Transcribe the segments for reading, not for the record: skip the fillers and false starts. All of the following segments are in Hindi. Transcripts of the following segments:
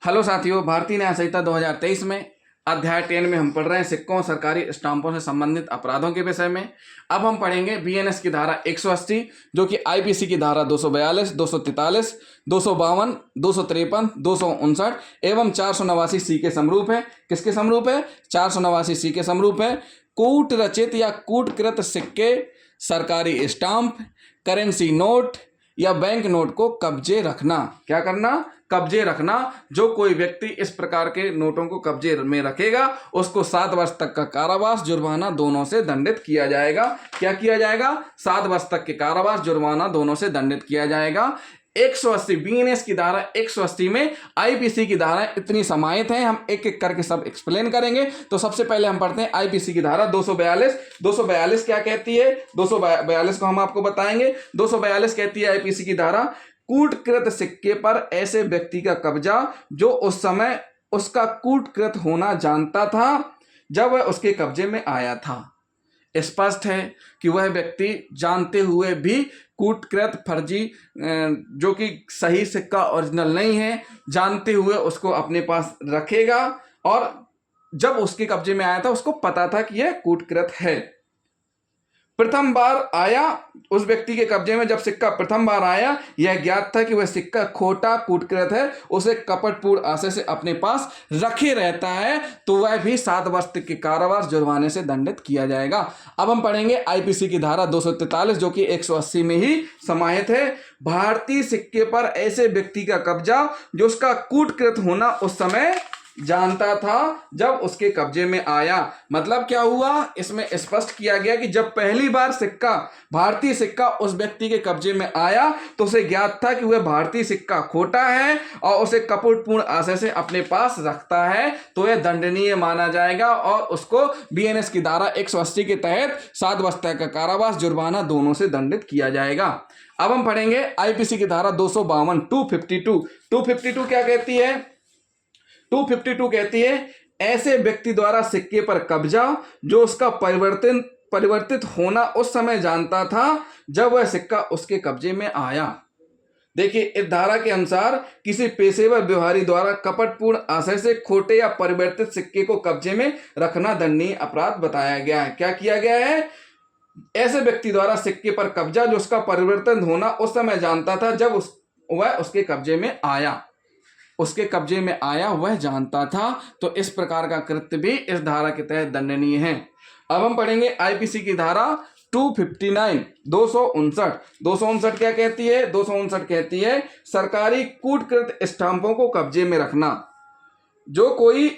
हेलो साथियों, भारतीय न्याय संहिता 2023 में अध्याय 10 में हम पढ़ रहे हैं सिक्कों और सरकारी स्टाम्पों से संबंधित अपराधों के विषय में। अब हम पढ़ेंगे बीएनएस की धारा 180 जो कि आईपीसी की धारा 242, 243, 252, 253, 259 एवं 489 सी के समरूप है। किसके समरूप है? 489 सी के समरूप है। कूट रचित या कूटकृत सिक्के, सरकारी स्टाम्प, करेंसी नोट या बैंक नोट को कब्जे रखना। क्या करना? कब्जे रखना। जो कोई व्यक्ति इस प्रकार के नोटों को कब्जे में रखेगा उसको 7 वर्ष तक का कारावास, जुर्माना दोनों से दंडित किया जाएगा। क्या किया जाएगा? 7 वर्ष तक के कारावास, जुर्माना दोनों से दंडित किया जाएगा। 180 बीएनएस की धारा 180 में आईपीसी की धारा इतनी समाहित हैं। हम एक एक करके सब एक्सप्लेन करेंगे। तो सबसे पहले हम पढ़ते हैं आईपीसी की धारा 242। 242 क्या कहती है? 242 को हम आपको बताएंगे। 242 कहती है आईपीसी की धारा, कूटकृत सिक्के पर ऐसे व्यक्ति का कब्जा जो उस समय उसका कूटकृत होना जानता था जब वह उसके कब्जे में आया था। स्पष्ट है कि वह व्यक्ति जानते हुए भी कूटकृत, फर्जी, जो कि सही सिक्का ओरिजिनल नहीं है, जानते हुए उसको अपने पास रखेगा और जब उसके कब्जे में आया था उसको पता था कि यह कूटकृत है। प्रथम बार आया उस व्यक्ति के कब्जे में, जब सिक्का प्रथम बार आया, यह ज्ञात था कि वह सिक्का खोटा, कूटकृत है, उसे कपटपूर्ण आशय से अपने पास रखे रहता है, तो वह भी 7 वर्ष तक के कारावास, जुर्माने से दंडित किया जाएगा। अब हम पढ़ेंगे आईपीसी की धारा 243 जो कि 180 में ही समाहित है। भारतीय सिक्के पर ऐसे व्यक्ति का कब्जा जो उसका कूटकृत होना उस समय जानता था जब उसके कब्जे में आया। मतलब क्या हुआ? इसमें स्पष्ट किया गया कि जब पहली बार सिक्का, भारतीय सिक्का उस व्यक्ति के कब्जे में आया तो उसे ज्ञात था कि वह भारतीय सिक्का खोटा है और उसे कपटपूर्ण आशय से अपने पास रखता है, तो यह दंडनीय माना जाएगा और उसको बीएनएस की धारा 180 के तहत 7 वर्ष तक का कारावास, जुर्माना दोनों से दंडित किया जाएगा। अब हम पढ़ेंगे आईपीसी की धारा 252 252 क्या कहती है? 252 कहती है, ऐसे व्यक्ति द्वारा सिक्के पर कब्जा जो उसका परिवर्तित होना उस समय जानता था जब वह सिक्का उसके कब्जे में आया। देखिए, इस धारा के अनुसार किसी पेशेवर व्यवहारी द्वारा कपटपूर्ण आशय से खोटे या परिवर्तित सिक्के को कब्जे में रखना दंडनीय अपराध बताया गया है। क्या किया गया है? ऐसे व्यक्ति द्वारा सिक्के पर कब्जा जो उसका परिवर्तन होना उस समय जानता था जब वह उसके कब्जे में आया, उसके कब्जे में आया, वह जानता था, तो इस प्रकार का कृत्य भी इस धारा के तहत दंडनीय है। अब हम पढ़ेंगे आईपीसी की धारा 259 259 क्या कहती है? 259 कहती है, सरकारी कूटकृत स्टाम्पों को कब्जे में रखना। जो कोई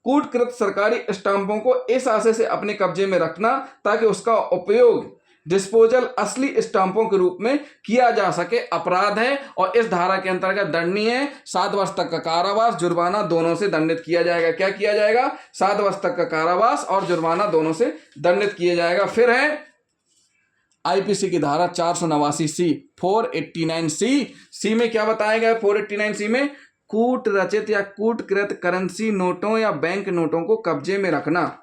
कूटकृत सरकारी स्टाम्पों को इस आशय से अपने कब्जे में रखना ताकि उसका उपयोग डिस्पोजल असली स्टाम्पों के रूप में किया जा सके, अपराध है और इस धारा के अंतर्गत दंडनीय है। 7 वर्ष तक का कारावास, जुर्माना दोनों से दंडित किया जाएगा। क्या किया जाएगा? 7 वर्ष तक का कारावास और जुर्माना दोनों से दंडित किया जाएगा। फिर है आईपीसी की धारा 489 सी 489 सी में क्या बताया गया? 489 सी में कूट रचित या कूटकृत करेंसी नोटों या बैंक नोटों को कब्जे में रखना।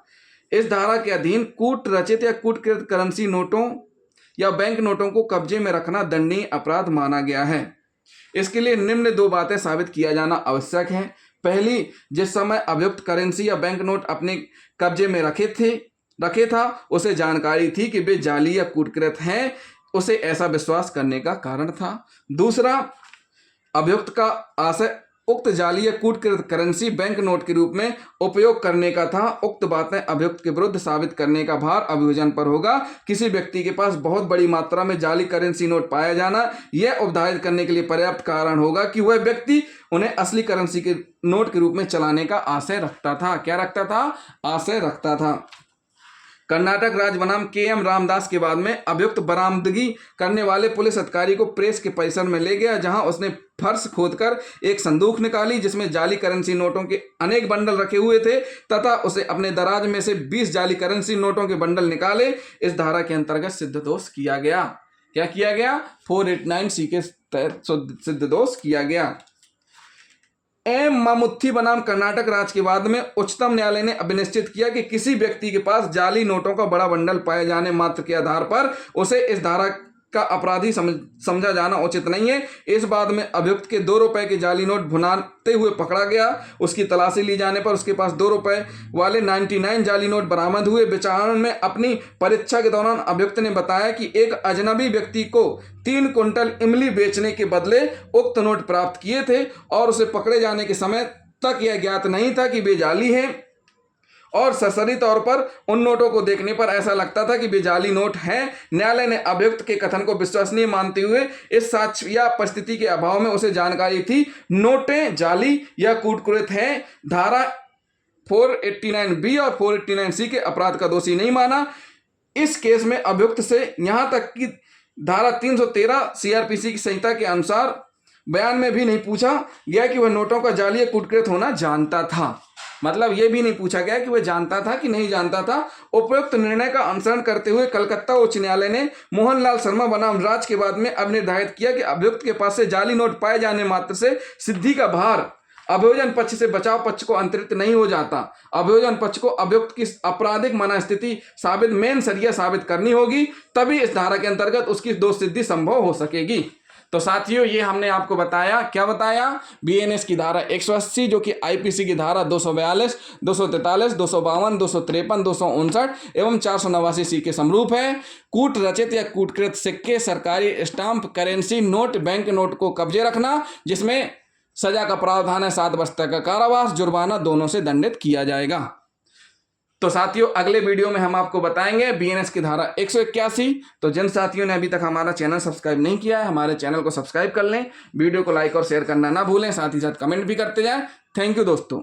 इस धारा के अधीन कूट रचित या कूटकृत करेंसी नोटों या बैंक नोटों को कब्जे में रखना दंडनीय अपराध माना गया है। इसके लिए निम्न 2 बातें साबित किया जाना आवश्यक है। पहली, जिस समय अभियुक्त करेंसी या बैंक नोट अपने कब्जे में रखे था उसे जानकारी थी कि वे जाली या कूटकृत हैं, उसे ऐसा विश्वास करने का कारण था। दूसरा, अभियुक्त का आशय उक्त जाली या कूटकृत करेंसी बैंक नोट के रूप में उपयोग करने का था। उक्त बातें अभियुक्त के विरुद्ध साबित करने का भार अभियोजन पर होगा। किसी व्यक्ति के पास बहुत बड़ी मात्रा में जाली करेंसी नोट पाया जाना यह उपधारित करने के लिए पर्याप्त कारण होगा कि वह व्यक्ति उन्हें असली करेंसी के नोट के रूप में चलाने का आशय रखता था। क्या रखता था? आशय रखता था। कर्नाटक राज्य बनाम के.एम. रामदास के बाद में अभियुक्त बरामदगी करने वाले पुलिस अधिकारी को प्रेस के परिसर में ले गया, जहां उसने फर्श खोदकर एक संदूक निकाली जिसमें जाली करेंसी नोटों के अनेक बंडल रखे हुए थे तथा उसे अपने दराज में से 20 जाली करेंसी नोटों के बंडल निकाले। इस धारा के अंतर्गत सिद्ध दोष किया गया। क्या किया गया? 489 सी के तहत सिद्ध दोष किया गया। एम मामुथी बनाम कर्नाटक राज्य के बाद में उच्चतम न्यायालय ने अभिनिश्चित किया कि किसी व्यक्ति के पास जाली नोटों का बड़ा बंडल पाए जाने मात्र के आधार पर उसे इस धारा का अपराधी समझा जाना उचित नहीं है। इस बाद में अभियुक्त के 2 रुपए के जाली नोट भुनाते हुए पकड़ा गया। उसकी तलाशी ली जाने पर उसके पास 2 रुपए वाले 99 जाली नोट बरामद हुए। विचारण में अपनी परीक्षा के दौरान अभियुक्त ने बताया कि एक अजनबी व्यक्ति को 3 कुंटल इमली बेचने के बदले उक्त नोट प्राप्त किए थे और उसे पकड़े जाने के समय तक यह ज्ञात नहीं था कि वे जाली हैं और सरसरी तौर पर उन नोटों को देखने पर ऐसा लगता था कि वे जाली नोट हैं। न्यायालय ने अभियुक्त के कथन को विश्वसनीय मानते हुए इस साक्ष्य या परिस्थिति के अभाव में उसे जानकारी थी नोटें जाली या कूटकुरित हैं, धारा 489B और 489C के अपराध का दोषी नहीं माना। इस केस में अभियुक्त से यहां तक कि धारा 313 CRPC की संहिता के अनुसार बयान में भी नहीं पूछा गया कि वह नोटों का जाली या कूटकुरित होना जानता था। मतलब यह भी नहीं पूछा गया कि वह जानता था कि नहीं जानता था। उपयुक्त निर्णय का अनुसरण करते हुए कलकत्ता उच्च न्यायालय ने मोहनलाल शर्मा बनाम राज के बाद में अब निर्धारित किया कि अभियुक्त के पास से जाली नोट पाए जाने मात्र से सिद्धि का भार अभियोजन पक्ष से बचाव पक्ष को अंतरित नहीं हो जाता। अभियोजन पक्ष को अभियुक्त की आपराधिक मनस्थिति साबित मेन सरिया साबित करनी होगी, तभी इस धारा के अंतर्गत उसकी दोष सिद्धि संभव हो सकेगी। तो साथियों ये हमने आपको बताया, क्या बताया, BNS की धारा 180 जो कि IPC की धारा 242, 243, 252, 253, 259 एवं 489C के समरूप है। कूट रचित या कूटकृत सिक्के, सरकारी stamp, currency note, bank note को कब्जे रखना, जिसमें सजा का प्रावधान है 7 वर्ष तक का कारावास, जुर्माना दोनों से दंडित किया जाएगा। तो साथियों अगले वीडियो में हम आपको बताएंगे BNS की धारा 181। तो जिन साथियों ने अभी तक हमारा चैनल सब्सक्राइब नहीं किया है, हमारे चैनल को सब्सक्राइब कर लें, वीडियो को लाइक और शेयर करना ना भूलें, साथ ही साथ कमेंट भी करते जाएं। थैंक यू दोस्तों।